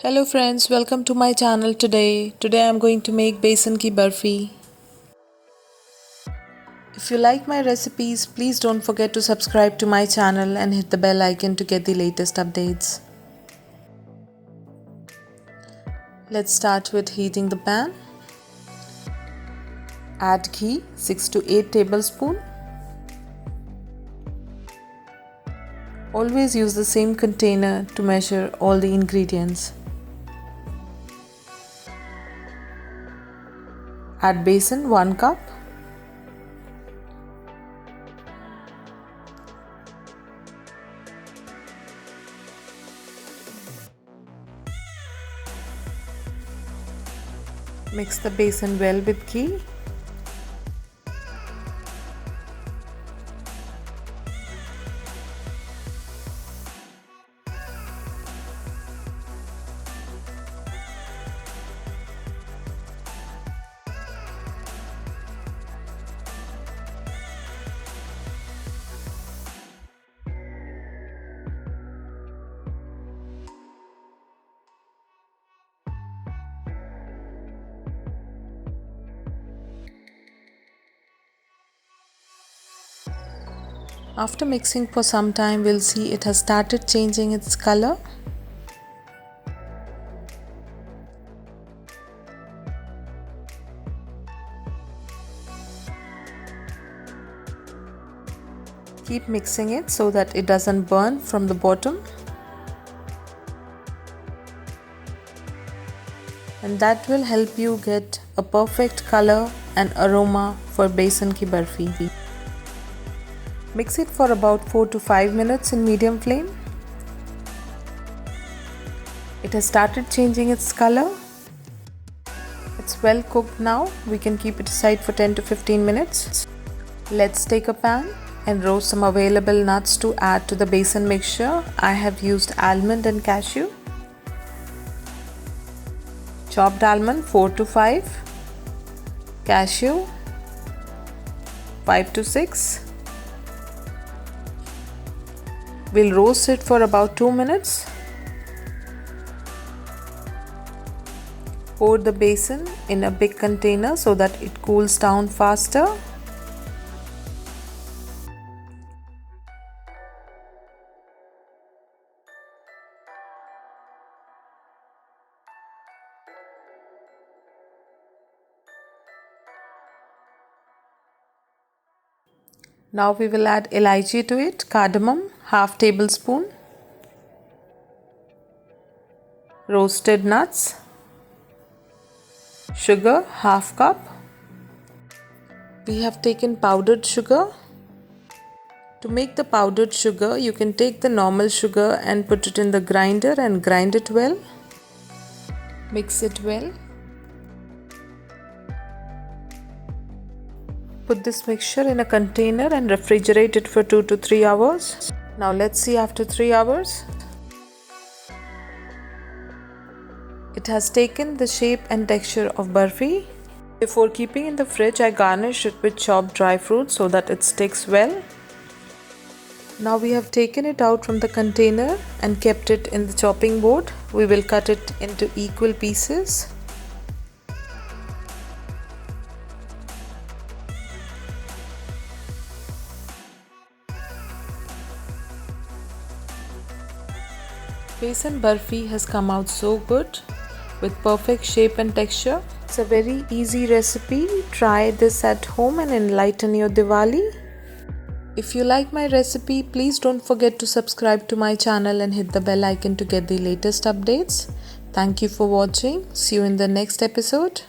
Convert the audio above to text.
Hello friends, welcome to my channel today. Today I am going to make Besan Ki Barfi. If you like my recipes, please don't forget to subscribe to my channel and hit the bell icon to get the latest updates. Let's start with heating the pan. Add ghee 6 to 8 tablespoons. Always use the same container to measure all the ingredients. Add besan 1 cup. Mix the besan well with ghee. After mixing for some time, we'll see it has started changing its color. Keep mixing it so that it doesn't burn from the bottom. And that will help you get a perfect color and aroma for Besan Ki Barfi. Mix it for about 4 to 5 minutes in medium flame. It has started changing its color. It's well cooked now. We can keep it aside for 10 to 15 minutes. Let's take a pan and roast some available nuts to add to the besan mixture. I have used almond and cashew. Chopped almond 4 to 5. Cashew 5 to 6. We'll roast it for about 2 minutes. Pour the besan in a big container so that it cools down faster. Now we will add Elaichi to it, cardamom, half tablespoon, roasted nuts, sugar, half cup. We have taken powdered sugar. To make the powdered sugar, you can take the normal sugar and put it in the grinder and grind it well. Mix it well. Put this mixture in a container and refrigerate it for 2 to 3 hours. Now let's see after 3 hours. It has taken the shape and texture of barfi. Before keeping in the fridge, I garnish it with chopped dry fruits so that it sticks well. Now we have taken it out from the container and kept it in the chopping board. We will cut it into equal pieces. Besan barfi has come out so good with perfect shape and texture. It's a very easy recipe. Try this at home and enlighten your Diwali. If you like my recipe, please don't forget to subscribe to my channel and hit the bell icon to get the latest updates. Thank you for watching. See you in the next episode.